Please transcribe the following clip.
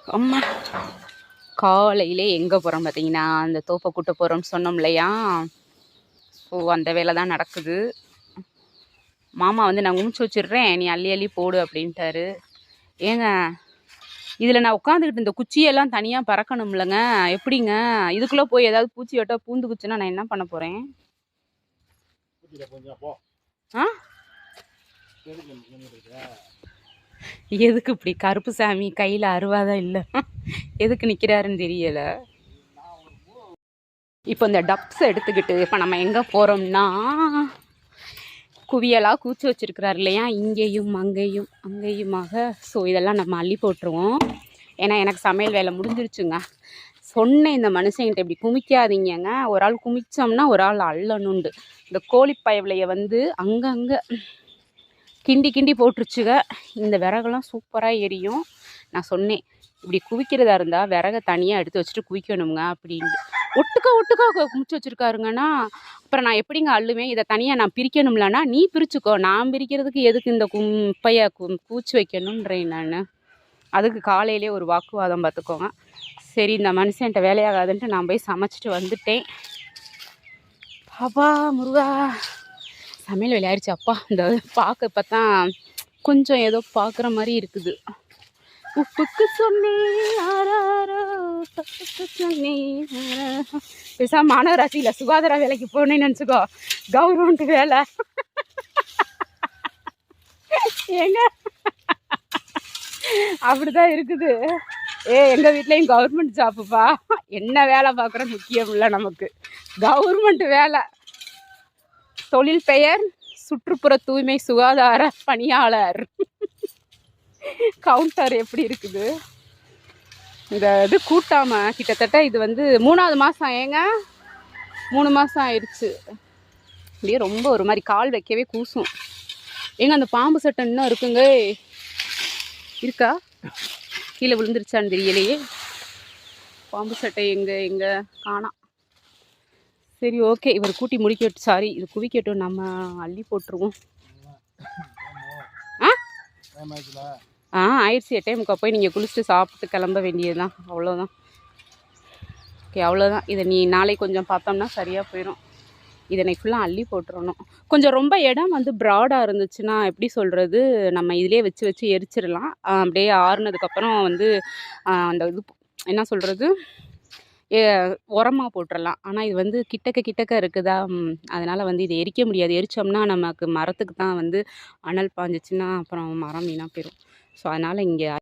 அம்மா காலையிலே எங்கே போகிறோம் பார்த்தீங்கன்னா, அந்த தோப்பை கூட்ட போகிறோம்னு சொன்னோம் இல்லையா? ஸோ அந்த வேலை தான் நடக்குது. மாமா வந்து நான் குமிச்சு வச்சிடுறேன், நீ அள்ளி அள்ளி போடு அப்படின்ட்டாரு. ஏங்க இதில் நான் உட்காந்துக்கிட்டு இந்த குச்சியெல்லாம் தனியாக பறக்கணும்லங்க, எப்படிங்க? இதுக்குள்ளே போய் ஏதாவது பூச்சி வெட்டா பூந்துக்குச்சுன்னா நான் என்ன பண்ண போகிறேன்? ஆ எதுக்கு இப்படி கருப்பு சாமி கையில் அருவாதான் இல்லை, எதுக்கு நிற்கிறாருன்னு தெரியல. இப்போ இந்த டப்ஸ் எடுத்துக்கிட்டு இப்போ நம்ம எங்கே போகிறோம்னா, குவியலாக கூச்சி வச்சுருக்கிறார் இல்லையா, இங்கேயும் அங்கேயும் அங்கேயுமாக. ஸோ இதெல்லாம் நம்ம அள்ளி போட்டுருவோம். ஏன்னா எனக்கு சமையல் வேலை முடிஞ்சிருச்சுங்க. சொன்னேன் இந்த மனுஷங்கிட்ட இப்படி குமிக்காதீங்கங்க, ஒரு ஆள் குமிச்சோம்னா ஒரு ஆள் அள்ளணுண்டு. இந்த கோழிப்பயவலையை வந்து அங்கங்கே கிண்டி கிண்டி போட்டுருச்சுங்க. இந்த விறகெல்லாம் சூப்பராக எரியும். நான் சொன்னேன் இப்படி குவிக்கிறதா இருந்தால் விறகை தனியாக எடுத்து வச்சுட்டு குவிக்கணுங்க அப்படின்ட்டு. ஒட்டுக்கா குமிச்சு வச்சுருக்காருங்கன்னா அப்புறம் நான் எப்படிங்க அள்ளுவேன்? இதை தனியாக நான் பிரிக்கணும்லன்னா, நீ பிரிச்சுக்கோ, நான் பிரிக்கிறதுக்கு எதுக்கு இந்த குப்பையை கூச்சி வைக்கணுன்றேன் நான். அதுக்கு காலையிலே ஒரு வாக்குவாதம் பார்த்துக்கோங்க. சரி இந்த மனுஷன்ட்ட வேலையாகாதுன்ட்டு நான் போய் சமைச்சிட்டு வந்துட்டேன். அப்பா முருகா, சமையல் வேலையாயிருச்சு. அப்பா இந்த பார்க்க இப்போ தான் கொஞ்சம் ஏதோ பார்க்குற மாதிரி இருக்குது. உப்புக்கு சொன்னேன் ஆராரோ, தப்புக்கு சொன்னேன். பேசாம மாநகராட்சியில் சுகாதார வேலைக்கு போனேன்னு நினச்சிக்கோ, கவர்மெண்ட் வேலை. ஏங்க அப்படிதான் இருக்குது. எங்கள் வீட்லேயும் கவர்மெண்ட் ஜாப்புப்பா. என்ன வேலை பார்க்குற முக்கியம் இல்லை நமக்கு, கவர்மெண்ட் வேலை. தொழில் பெயர் சுற்றுப்புற தூய்மை சுகாதார பணியாளர். கவுண்டர் எப்படி இருக்குது இந்த இது கூட்டாம கிட்டத்தட்ட இது வந்து 3வது மாதம். ஏங்க 3 மாதம் ஆயிடுச்சு. அப்படியே ரொம்ப ஒரு மாதிரி கால் வைக்கவே கூசும். ஏங்க அந்த பாம்பு சட்டை இன்னும் இருக்குங்க, இருக்கா? கீழே விழுந்துருச்சான்னு தெரியலையே. பாம்பு சட்டை எங்கே காணோம். சரி ஓகே, இவர் கூட்டி முடிக்கட்டும், சாரி இது குவிக்கட்டும், நம்ம அள்ளி போட்டுருவோம். ஆயிடுச்சு 8:45 போய் நீங்கள் குளிச்சுட்டு சாப்பிட்டு கிளம்ப வேண்டியது தான், அவ்வளோதான். ஓகே அவ்வளோதான். இதை நீ நாளைக்கு கொஞ்சம் பார்த்தோம்னா சரியாக போயிடும். இதனை ஃபுல்லாக அள்ளி போட்டுறணும். கொஞ்சம் ரொம்ப இடம் வந்து ப்ராடாக இருந்துச்சுன்னா எப்படி சொல்கிறது, நம்ம இதிலே வச்சு எரிச்சிடலாம். அப்படியே ஆறுனதுக்கப்புறம் வந்து அந்த இது என்ன சொல்கிறது, உரமாக போட்டுடலாம். ஆனால் இது வந்து கிட்டக்க இருக்குதா, அதனால் வந்து இதை எரிக்க முடியாது. எரித்தோம்னா நமக்கு மரத்துக்கு தான் வந்து அனல் பாஞ்சிச்சுன்னா அப்புறம் மரம் வீணாக போயிடும். ஸோ அதனால் இங்கே